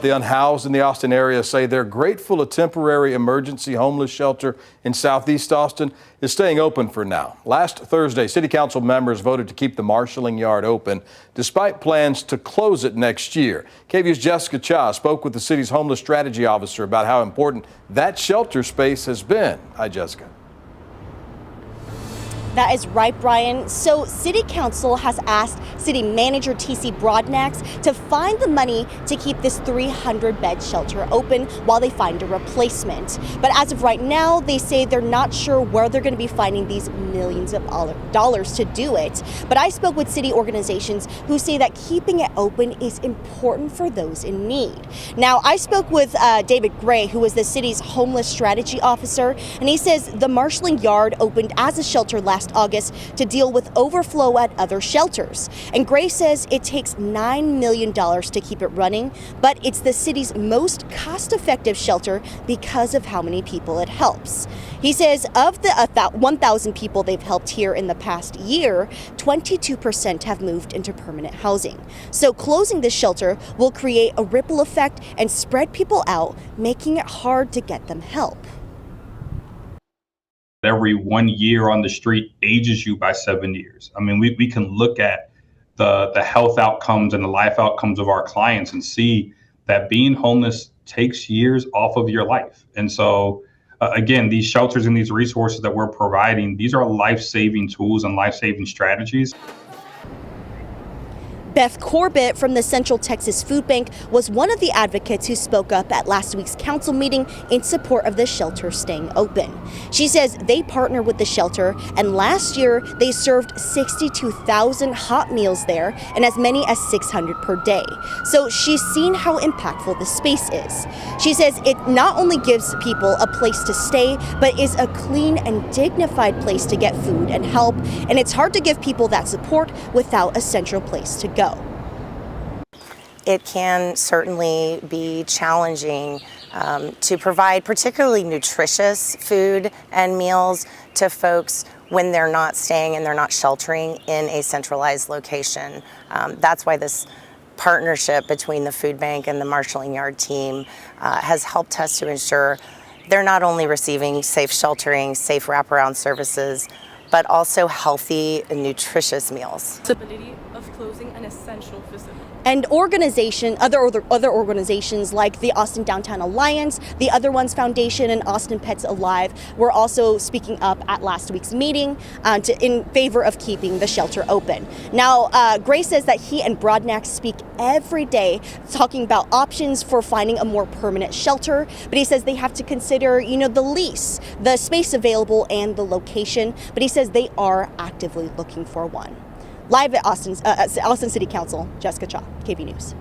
The unhoused in the Austin area say they're grateful a temporary emergency homeless shelter in Southeast Austin is staying open for now. Last Thursday, City Council members voted to keep the marshalling yard open despite plans to close it next year. KVUE's Jessica Cha spoke with the city's homeless strategy officer about how important that shelter space has been. Hi, Jessica. That is right, Brian. So City Council has asked City Manager T.C. Broadnax to find the money to keep this 300-bed shelter open while they find a replacement. But as of right now, they say they're not sure where they're going to be finding these millions of dollars to do it. But I spoke with city organizations who say that keeping it open is important for those in need. Now, I spoke with David Gray, who is the city's homeless strategy officer, and he says the marshalling yard opened as a shelter last August to deal with overflow at other shelters. And Gray says it takes $9 million to keep it running, but it's the city's most cost-effective shelter because of how many people it helps. He says of the 1,000 people they've helped here in the past year, 22% have moved into permanent housing. So closing this shelter will create a ripple effect and spread people out, making it hard to get them help. Every 1 year on the street ages you by 7 years. I mean, we can look at the health outcomes and the life outcomes of our clients and see that being homeless takes years off of your life. And so, again, these shelters and these resources that we're providing, these are life-saving tools and life-saving strategies. Beth Corbett from the Central Texas Food Bank was one of the advocates who spoke up at last week's council meeting in support of the shelter staying open. She says they partner with the shelter, and last year they served 62,000 hot meals there and as many as 600 per day. So she's seen how impactful the space is. She says it not only gives people a place to stay, but is a clean and dignified place to get food and help. And it's hard to give people that support without a central place to go. It can certainly be challenging to provide particularly nutritious food and meals to folks when they're not staying and they're not sheltering in a centralized location. That's why this partnership between the food bank and the marshalling yard team has helped us to ensure they're not only receiving safe sheltering, safe wraparound services, but also healthy and nutritious meals. Possibility of closing an essential facility. And other organizations like the Austin Downtown Alliance, the Other Ones Foundation, and Austin Pets Alive were also speaking up at last week's meeting in favor of keeping the shelter open. Now, Gray says that he and Broadnax speak every day talking about options for finding a more permanent shelter, but he says they have to consider, the lease, the space available, and the location, but he says they are actively looking for one. Live at Austin City Council, Jessica Cha, KVUE News.